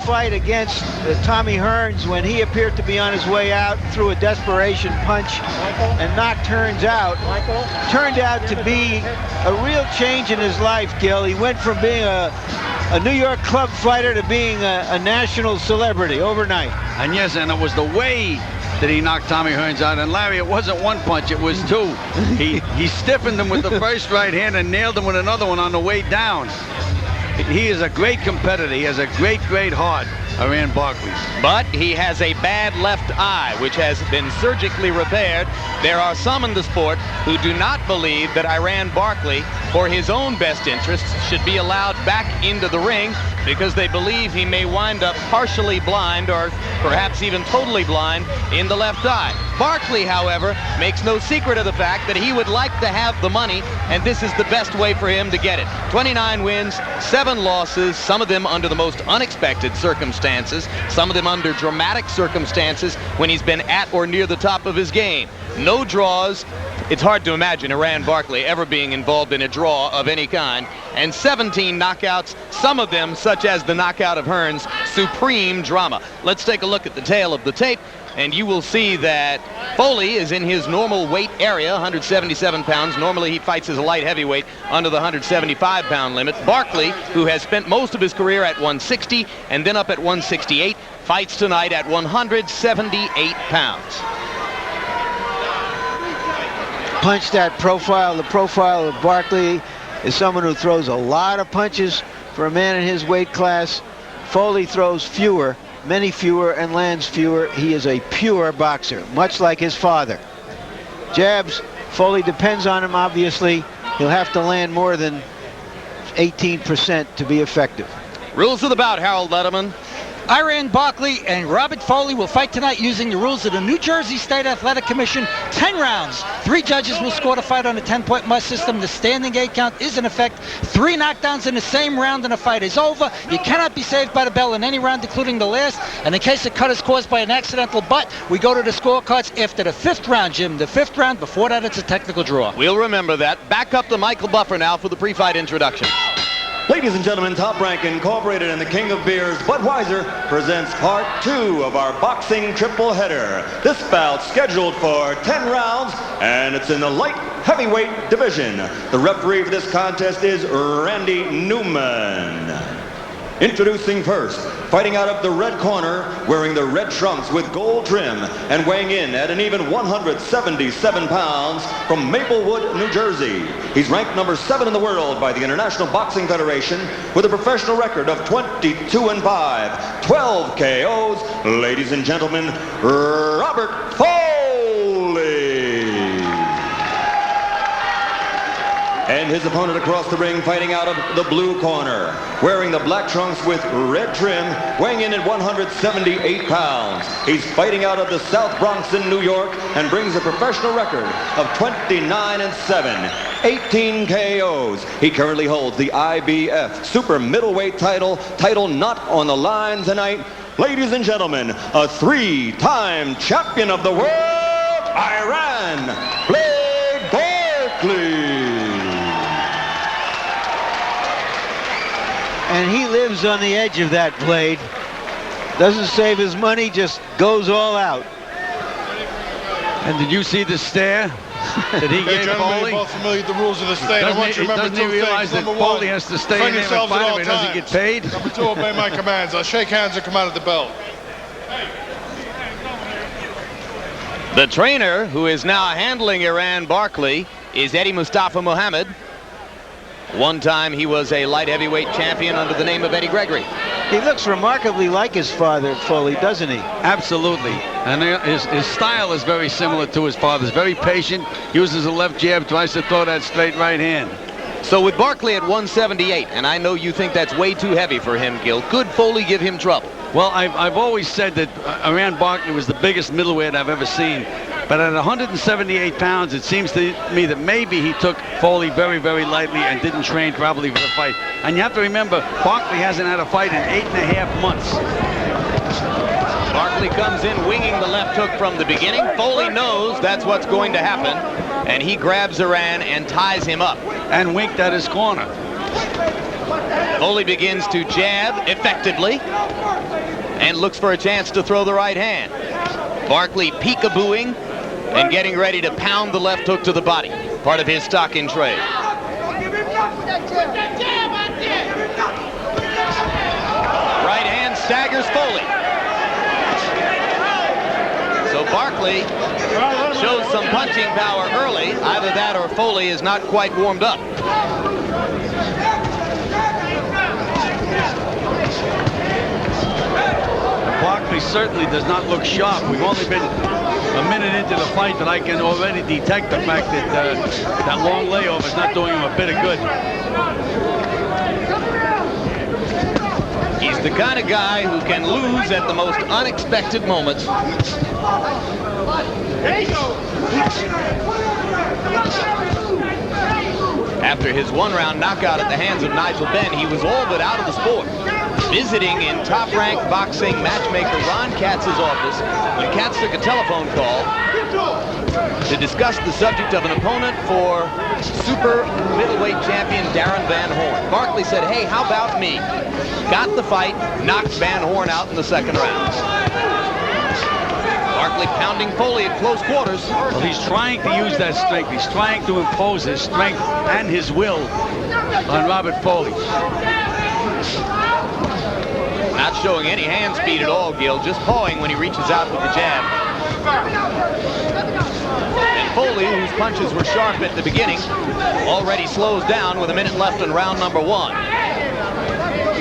fight against Tommy Hearns when he appeared to be on his way out, threw a desperation punch and knocked Hearns out. Turned out to be a real change in his life, Gil. He went from being a New York club fighter to being a national celebrity overnight. And yes, and it was the way that he knocked Tommy Hearns out. And Larry, it wasn't one punch, it was two. He stiffened him with the first right hand and nailed him with another one on the way down. He is a great competitor. He has a great heart, Iran Barkley. But he has a bad left eye, which has been surgically repaired. There are some in the sport who do not believe that Iran Barkley, for his own best interests, should be allowed back into the ring because they believe he may wind up partially blind or perhaps even totally blind in the left eye. Barkley, however, makes no secret of the fact that he would like to have the money, and this is the best way for him to get it. 29 wins, 7 losses, some of them under the most unexpected circumstances, some of them under dramatic circumstances when he's been at or near the top of his game. No draws. It's hard to imagine Iran Barkley ever being involved in a draw of any kind. And 17 knockouts, some of them, such as the knockout of Hearns, supreme drama. Let's take a look at the tail of the tape, and you will see that Folley is in his normal weight area, 177 pounds. Normally he fights as a light heavyweight under the 175-pound limit. Barkley, who has spent most of his career at 160 and then up at 168, fights tonight at 178 pounds. Punch that profile. The profile of Barkley is someone who throws a lot of punches for a man in his weight class. Folley throws fewer, many fewer, and lands fewer. He is a pure boxer, much like his father. Jabs, Folley depends on him, obviously. He'll have to land more than 18% to be effective. Rules of the bout, Harold Letterman. Iran Barkley and Robert Folley will fight tonight using the rules of the New Jersey State Athletic Commission. 10 rounds. 3 judges will score the fight on a 10-point must system. The standing 8 count is in effect. 3 knockdowns in the same round and the fight is over. You cannot be saved by the bell in any round, including the last. And in case the cut is caused by an accidental butt, we go to the scorecards after the 5th round, Jim. The 5th round. Before that, it's a technical draw. We'll remember that. Back up to Michael Buffer now for the pre-fight introduction. Ladies and gentlemen, Top Rank Incorporated and the King of Beers, Budweiser, presents part 2 of our boxing triple header. This bout scheduled for 10 rounds, and it's in the light heavyweight division. The referee for this contest is Randy Newman. Introducing first, fighting out of the red corner, wearing the red trunks with gold trim, and weighing in at an even 177 pounds from Maplewood, New Jersey. He's ranked number 7 in the world by the International Boxing Federation with a professional record of 22-5, 12 KOs. Ladies and gentlemen, Robert Folley. And his opponent across the ring, fighting out of the blue corner, wearing the black trunks with red trim, weighing in at 178 pounds. He's fighting out of the South Bronx in New York and brings a professional record of 29-7, 18 KOs. He currently holds the IBF super middleweight title not on the line tonight. Ladies and gentlemen, a 3-time champion of the world, Iran Barkley. And he lives on the edge of that blade. Doesn't save his money, just goes all out. And did you see the stare that he gave Folley? Both familiar with the rules of the state. I want you to remember 2 things. Realize that Folley has to stay in there and fight him? He doesn't get paid. Number 2, obey my commands. I'll shake hands and come out of the bell. The trainer who is now handling Iran Barkley is Eddie Mustafa Muhammad. One time he was a light heavyweight champion under the name of Eddie Gregory. He looks remarkably like his father, Folley, doesn't he? Absolutely. And his style is very similar to his father's. Very patient, uses a left jab, tries to throw that straight right hand. So with Barkley at 178, and I know you think that's way too heavy for him, Gil, could Folley give him trouble? Well, I've always said that Iran Barkley was the biggest middleweight I've ever seen. But at 178 pounds, it seems to me that maybe he took Folley very, very lightly and didn't train probably for the fight. And you have to remember, Barkley hasn't had a fight in 8.5 months. Barkley comes in winging the left hook from the beginning. Folley knows that's what's going to happen, and he grabs Iran and ties him up. And winked at his corner. Folley begins to jab effectively and looks for a chance to throw the right hand. Barkley peekabooing and getting ready to pound the left hook to the body, part of his stock in trade. Right hand staggers Folley. So Barkley shows some punching power early. Either that or Folley is not quite warmed up. Barkley certainly does not look sharp. We've only been a minute into the fight, but I can already detect the fact that that long layoff is not doing him a bit of good. He's the kind of guy who can lose at the most unexpected moments. After his one-round knockout at the hands of Nigel Benn, he was all but out of the sport. Visiting in Top-Rank Boxing matchmaker Ron Katz's office when Katz took a telephone call to discuss the subject of an opponent for super middleweight champion Darren Van Horn. Barkley said, hey, how about me? Got the fight, knocked Van Horn out in the second round. Barkley pounding Folley at close quarters. Well, he's trying to use that strength. He's trying to impose his strength and his will on Robert Folley. Not showing any hand speed at all, Gil, just pawing when he reaches out with the jab. And Folley, whose punches were sharp at the beginning, already slows down with a minute left in round number 1.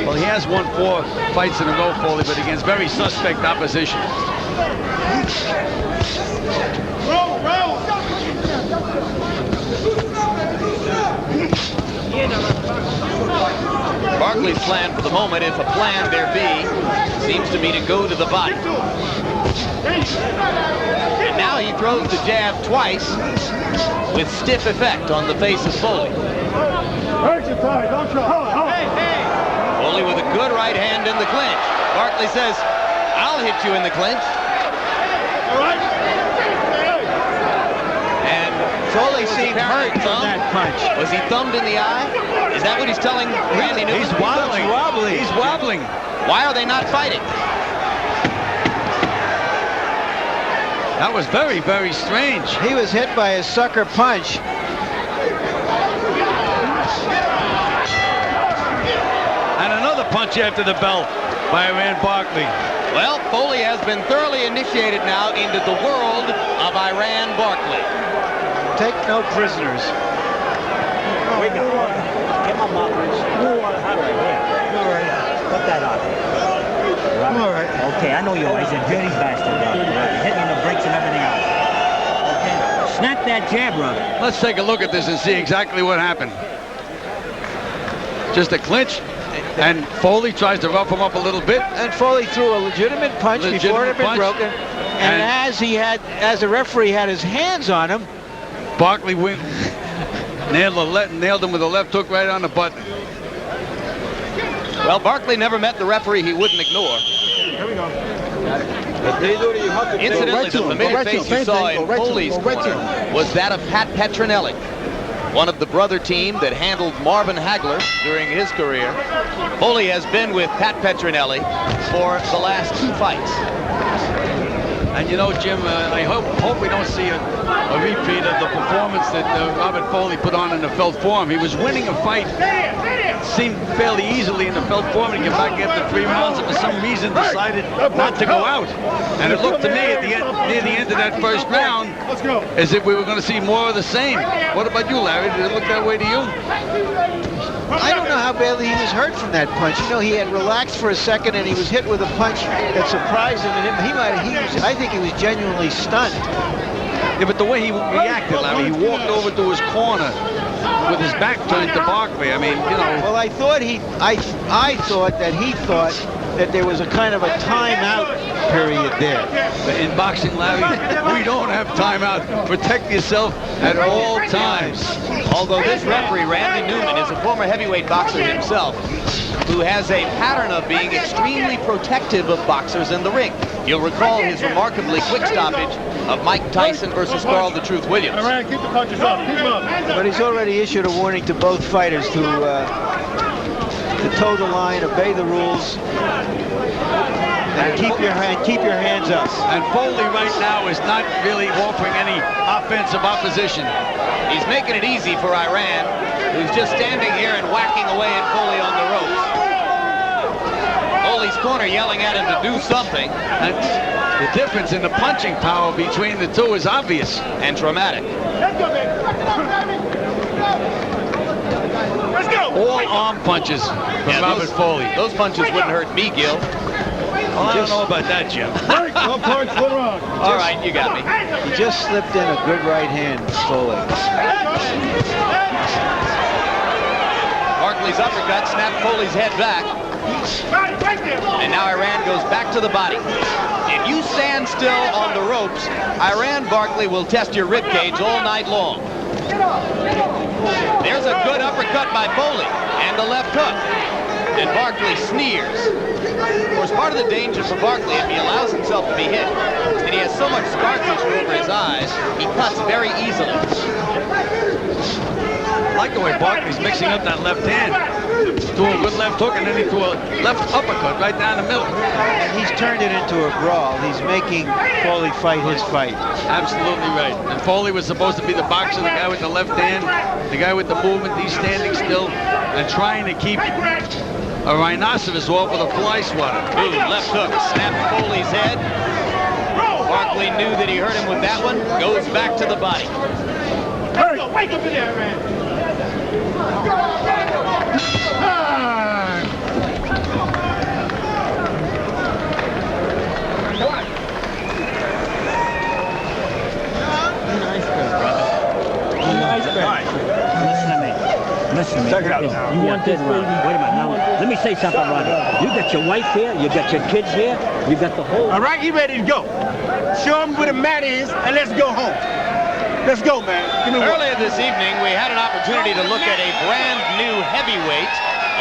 Well, he has won 4 fights in a row, Folley, but against very suspect opposition. Barkley's plan for the moment, if a plan there be, seems to be to go to the body. And now he throws the jab twice with stiff effect on the face of Folley. Folley with a good right hand in the clinch. Barkley says, I'll hit you in the clinch. And Folley seemed hurt from that punch. Was he thumbed in the eye? Is that what he's telling Randy Newman? He's wobbling. He's wobbling. Why are they not fighting? That was very, very strange. He was hit by a sucker punch. And another punch after the bell by Iran Barkley. Well, Folley has been thoroughly initiated now into the world of Iran Barkley. Take no prisoners. Get my moppers. Put that on. All right. Okay, I know you are. He's a dirty bastard, brother. Hitting the brakes and everything else. Okay. Snap that jab, brother. Let's take a look at this and see exactly what happened. Just a clinch, and Folley tries to rough him up a little bit. And Folley threw a legitimate punch before it had been broken. And as the referee had his hands on him, Barkley nailed him with a left hook right on the button. Well, Barkley never met the referee he wouldn't ignore. Incidentally, the familiar face you saw in Folley's corner was that of Pat Petronelli, one of the brother team that handled Marvin Hagler during his career. Folley has been with Pat Petronelli for the last 2 fights. And you know, Jim, I hope we don't see a repeat of the performance that Robert Folley put on in the Felt Forum. He was winning a fight, seemed fairly easily in the Felt Forum, and he came back after 3 rounds and for some reason decided not to go out. And it looked to me at the end, near the end of that first round, as if we were going to see more of the same. What about you, Larry? Did it look that way to you? I don't know how badly he was hurt from that punch. You know, he had relaxed for a second and he was hit with a punch that surprised him. And I think he was genuinely stunned. Yeah, but the way he reacted, Larry, he walked over to his corner with his back turned to Barkley. I mean, you know. Well, I thought I thought that he thought that there was a kind of a timeout period there. In boxing, Larry, we don't have timeout. Protect yourself at all times. Although this referee, Randy Newman, is a former heavyweight boxer himself, who has a pattern of being extremely protective of boxers in the ring. You'll recall his remarkably quick stoppage of Mike Tyson versus Carl the Truth Williams. Keep the punches up. Keep them up. But he's already issued a warning to both fighters to to toe the line, obey the rules, and keep your hands up. And Folley right now is not really offering any offensive opposition. He's making it easy for Iran, who's just standing here and whacking away at Folley on the ropes. Foley's corner yelling at him to do something. And the difference in the punching power between the two is obvious. And dramatic. Let's go. All arm punches from Robert Folley. Those punches wouldn't hurt me, Gil. Well, I don't know about that, Jim. All right, you got me. He just slipped in a good right hand, Folley. Barkley's uppercut snapped Foley's head back. And now Iran goes back to the body. If you stand still on the ropes, Iran Barkley will test your rib cage all night long. There's a good uppercut by Folley and the left hook. And Barkley sneers. Of course, part of the danger for Barkley, if he allows himself to be hit, is that he has so much scar tissue over his eyes, he cuts very easily. I like the way Barkley's mixing up that left hand. Threw a good left hook, and then he threw a left uppercut right down the middle. And he's turned it into a brawl. He's making Folley fight his fight. Absolutely right. And Folley was supposed to be the boxer, the guy with the left hand, the guy with the movement. He's standing still and trying to keep a rhinoceros off with a fly swatter. Ooh, left hook snapped Foley's head. Barkley knew that he hurt him with that one. Goes back to the body. Wake up in there, man. Listen to me. You want this, Ronnie? Wait a minute. Now, let me say something, Ronnie. You got your wife here. You got your kids here. You got the whole... All right, you ready to go? Show them where the mat is, and let's go home. Let's go, man. Earlier this evening, we had an opportunity to look at a brand new heavyweight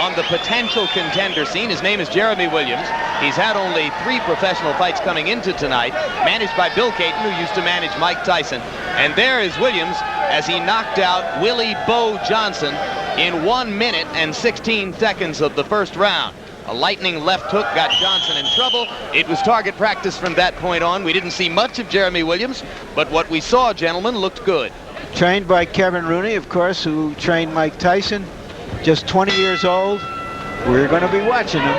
on the potential contender scene. His name is Jeremy Williams. He's had only 3 professional fights coming into tonight, managed by Bill Caton, who used to manage Mike Tyson. And there is Williams as he knocked out Willie Bo Johnson in 1 minute and 16 seconds of the first round. A lightning left hook got Johnson in trouble. It was target practice from that point on. We didn't see much of Jeremy Williams, but what we saw, gentlemen, looked good. Trained by Kevin Rooney, of course, who trained Mike Tyson. Just 20 years old. We're going to be watching him.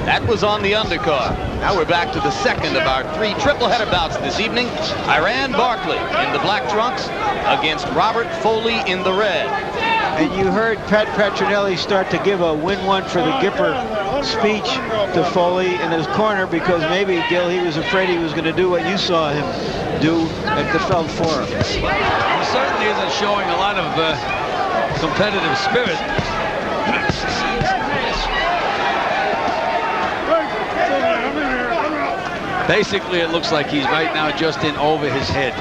That was on the undercard. Now we're back to the second of our 3 triple-header bouts this evening. Iran Barkley in the black trunks against Robert Folley in the red. And you heard Pat Petronelli start to give a win one for the Gipper speech to Folley in his corner, because maybe, Gil, he was afraid he was going to do what you saw him do at the Feld Forum. He certainly isn't showing a lot of competitive spirit. Basically, it looks like he's right now just in over his head.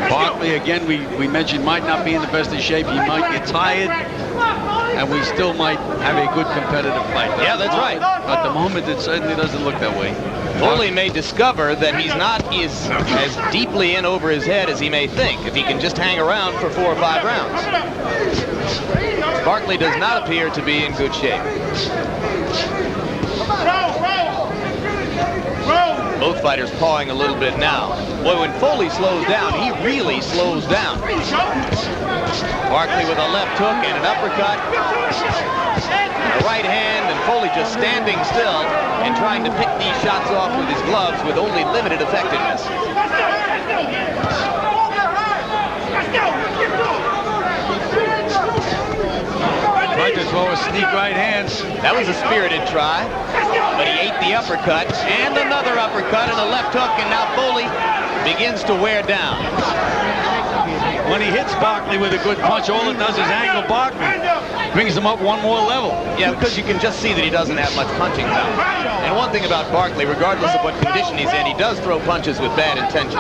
Barkley, again, we mentioned, might not be in the best of shape. He might get tired, and we still might have a good competitive fight. Yeah, that's right. At the moment, it certainly doesn't look that way. Folley may discover that he's not as deeply in over his head as he may think if he can just hang around for 4 or 5 rounds. Barkley does not appear to be in good shape. Both fighters pawing a little bit now. Boy, when Folley slows down, he really slows down. Barkley with a left hook and an uppercut. A right hand, and Folley just standing still and trying to pick these shots off with his gloves with only limited effectiveness. Tried to throw a sneak right hand. That was a spirited try, but he ate the uppercut, and another uppercut and a left hook, and now Folley begins to wear down. When he hits Barkley with a good punch, all it does is angle Barkley. Brings him up one more level. Yeah, because you can just see that he doesn't have much punching power. And one thing about Barkley, regardless of what condition he's in, he does throw punches with bad intentions.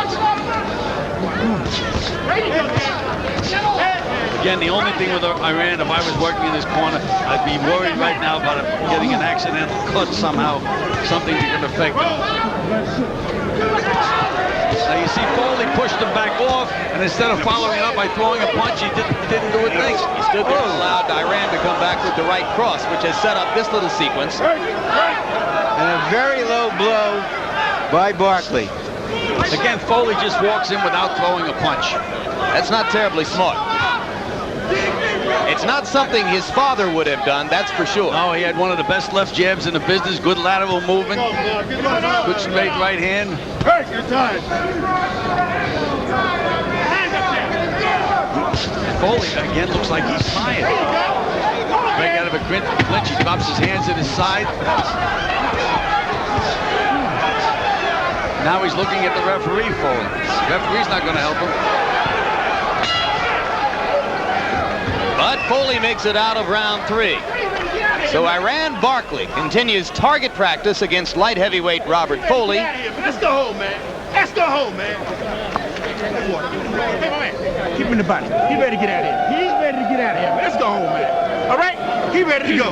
Again, the only thing with Iran, if I was working in this corner, I'd be worried right now about him getting an accidental cut somehow, something that could affect him. Now you see Folley pushed him back off, and instead of following it up by throwing a punch, he didn't do it. Thanks. He stood there and allowed Iran to come back with the right cross, which has set up this little sequence. And a very low blow by Barkley. Again, Folley just walks in without throwing a punch. That's not terribly smart. It's not something his father would have done, that's for sure. No, he had one of the best left jabs in the business. Good lateral movement. Good straight right hand. Hey, you're tired. Folley again looks like he's tired. Break out of a clinch. He drops his hands at his side. Now he's looking at the referee, Folley. The referee's not going to help him. But Folley makes it out of round 3. So Iran Barkley continues target practice against light heavyweight Robert Folley. Let's go home, man. Let's go home, man. Hey, man. Keep him in the body. He's ready to get out of here. He's ready to get out of here. Let's go home, man. All right? He's ready to go.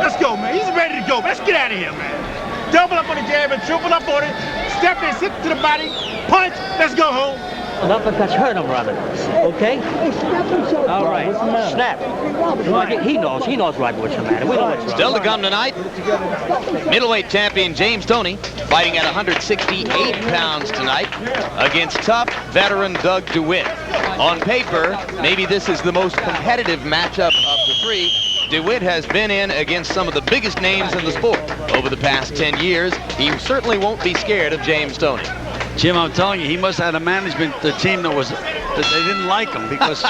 Let's go, man. He's ready to go. Let's get out of here, man. Double up on the jab and triple up on it. Step in, sit to the body, punch. Let's go home. An uppercut's hurt him, Robert. Okay? All right. Snap. He knows, Robert, what's the matter. We know what's wrong. Still to come tonight, middleweight champion James Toney fighting at 168 pounds tonight against tough veteran Doug DeWitt. On paper, maybe this is the most competitive matchup of the 3. DeWitt has been in against some of the biggest names in the sport over the past 10 years. He certainly won't be scared of James Toney. Jim, I'm telling you, he must have had a management team that they didn't like him, because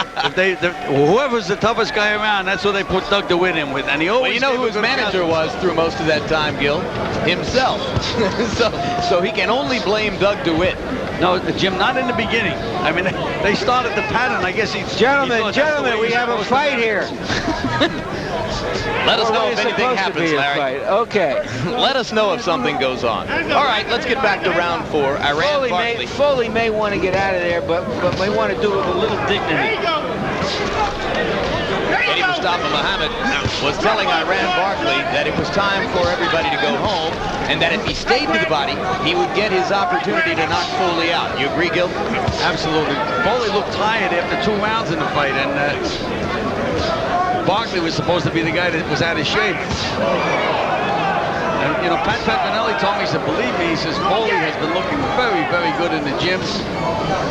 whoever's the toughest guy around, that's what they put Doug DeWitt in with. And he always. Well, you know who his manager was through most of that time, Gil? Himself. so he can only blame Doug DeWitt. No, Jim, not in the beginning. I mean, they started the pattern. I guess Gentlemen, we have a fight here. Let us know if anything happens, Larry. Okay. Let us know if something goes on. All right, let's get back to round 4. Iran Barkley. Folley may want to get out of there, but may want to do it with a little dignity. Eddie Mustafa Muhammad was telling Iran Barkley that it was time for everybody to go home, and that if he stayed to the body, he would get his opportunity to knock Folley out. You agree, Gil? Absolutely. Folley looked tired after 2 rounds in the fight, and Barkley was supposed to be the guy that was out of shape. And, you know, Pat Petronelli told me, he said, believe me, he says, Folley has been looking very, very good in the gyms.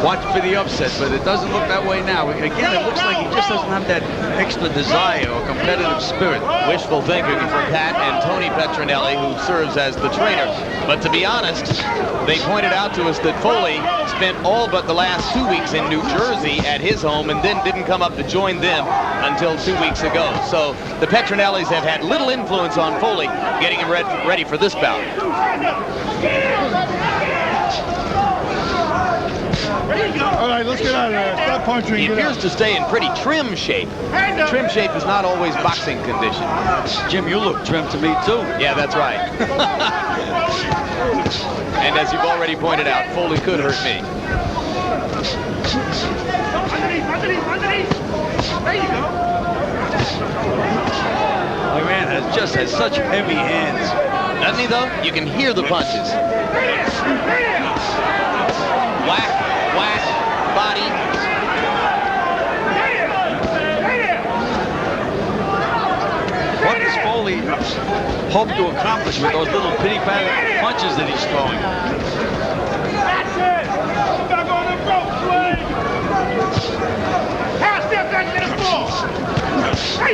Watch for the upset, but it doesn't look that way now. Again, it looks like he just doesn't have that extra desire or competitive spirit. Wishful thinking for Pat and Tony Petronelli, who serves as the trainer. But to be honest, they pointed out to us that Folley spent all but the last 2 weeks in New Jersey at his home, and then didn't come up to join them until 2 weeks ago. So the Petronellis have had little influence on Folley getting him ready for this bout. All right, let's get out of there. Stop punching. He appears to stay in pretty trim shape. Trim shape is not always boxing condition. Jim, you look trim to me, too. Yeah, that's right. And as you've already pointed out, Folley could hurt me. Underneath. There you go. Iran just has such heavy hands. Doesn't he, though? You can hear the punches. Whack, whack, body. What does Folley hope to accomplish with those little pitty-patty punches that he's throwing? That's it. Back on the rope, Slade. Half step back to the floor.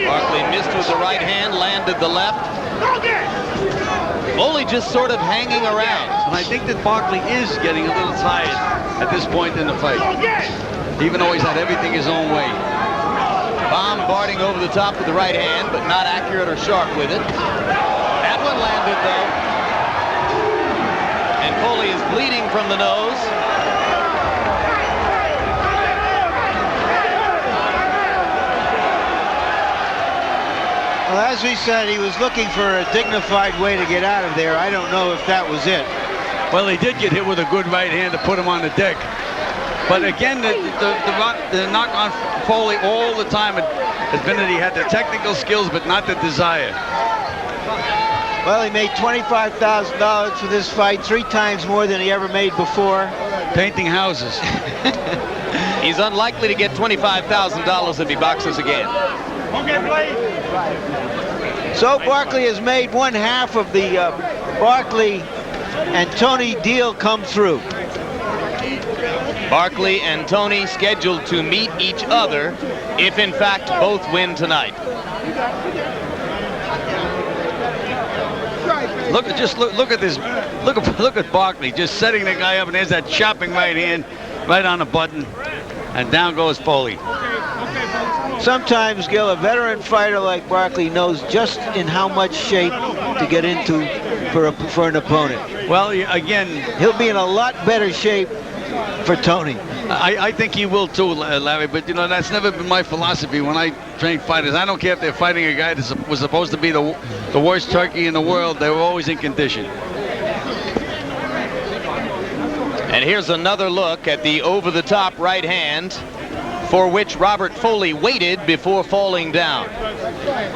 Barkley missed with the right hand, landed the left. Folley just sort of hanging around. And I think that Barkley is getting a little tired at this point in the fight, even though he's had everything his own way. Bombarding over the top with the right hand, but not accurate or sharp with it. That one landed, though. And Folley is bleeding from the nose. Well, as we said, he was looking for a dignified way to get out of there. I don't know if that was it. Well, he did get hit with a good right hand to put him on the deck. But again, the knock on Folley all the time has been that he had the technical skills, but not the desire. Well, he made $25,000 for this fight, 3 times more than he ever made before. painting houses. He's unlikely to get $25,000 if he boxes again. Okay, Blade. So Barkley has made one half of the Barkley and Tony deal come through. Barkley and Tony scheduled to meet each other if in fact both win tonight. Look at this. Look at Barkley just setting the guy up, and there's that chopping right hand right on the button, and down goes Folley. Sometimes, Gil, a veteran fighter like Barkley knows just in how much shape to get into for an opponent. Well, again, he'll be in a lot better shape for Tony. I think he will too, Larry, but you know, that's never been my philosophy when I train fighters. I don't care if they're fighting a guy that was supposed to be the worst turkey in the world. They were always in condition. And here's another look at the over-the-top right hand, for which Robert Folley waited before falling down.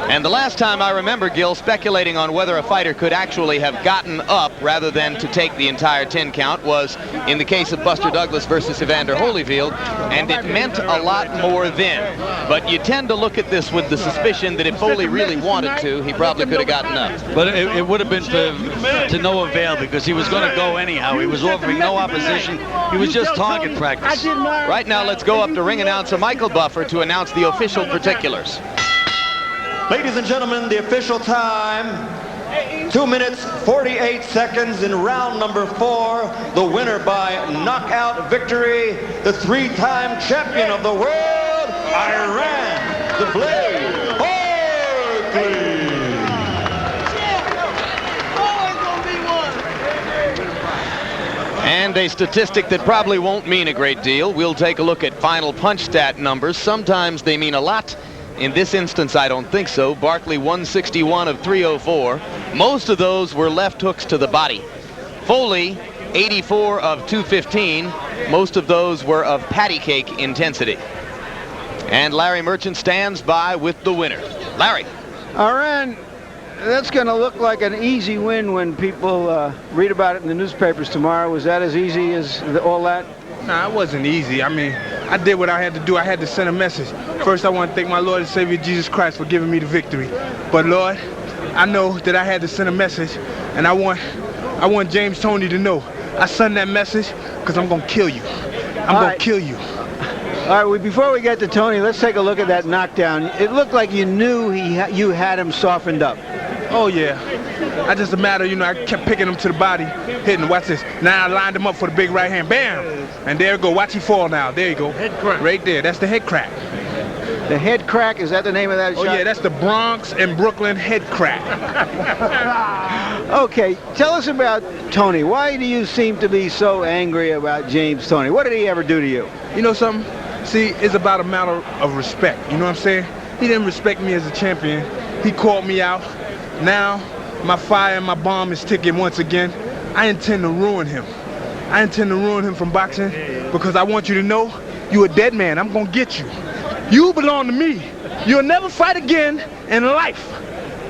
And the last time I remember, Gil, speculating on whether a fighter could actually have gotten up rather than to take the entire 10 count was in the case of Buster Douglas versus Evander Holyfield, and it meant a lot more then. But you tend to look at this with the suspicion that if Folley really wanted to, he probably could have gotten up. But it would have been to no avail, because he was going to go anyhow. He was offering no opposition. He was just target practice. Right now, let's go up to ring announcer Michael Buffer to announce the official particulars. Ladies and gentlemen, the official time, 2 minutes, 48 seconds in round number 4. The winner by knockout victory, the 3-time champion of the world, Iran, the Blade, Barkley. And a statistic that probably won't mean a great deal. We'll take a look at final punch stat numbers. Sometimes they mean a lot. In this instance, I don't think so. Barkley 161 of 304. Most of those were left hooks to the body. Folley 84 of 215. Most of those were of patty cake intensity. And Larry Merchant stands by with the winner. Larry. Iran, that's going to look like an easy win when people read about it in the newspapers tomorrow. Was that as easy as all that? Nah, it wasn't easy. I mean, I did what I had to do. I had to send a message. First, I want to thank my Lord and Savior Jesus Christ for giving me the victory. But Lord, I know that I had to send a message, and I want James Toney to know. I send that message because I'm going to kill you. I'm going to kill you. All right, before we get to Tony, let's take a look at that knockdown. It looked like you knew you had him softened up. Oh, yeah. I just a matter, you know, I kept picking him to the body, hitting. Watch this. Now I lined him up for the big right hand. Bam! And there you go. Watch he fall now. There you go. Head crack. Right there. That's the head crack. The head crack, is that the name of that shot? Oh, yeah, that's the Bronx and Brooklyn head crack. Okay, tell us about Tony. Why do you seem to be so angry about James Toney? What did he ever do to you? You know something? See, it's about a matter of respect. You know what I'm saying? He didn't respect me as a champion. He called me out. Now, my fire and my bomb is ticking once again. I intend to ruin him. I intend to ruin him from boxing because I want you to know you're a dead man. I'm going to get you. You belong to me. You'll never fight again in life.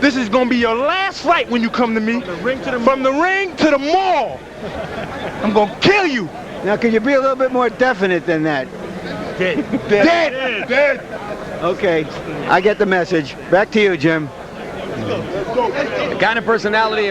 This is going to be your last fight when you come to me. From the ring to the mall. I'm going to kill you. Now, could you be a little bit more definite than that? Dead. Dead. Dead. Okay, I get the message. Back to you, Jim. The kind of personality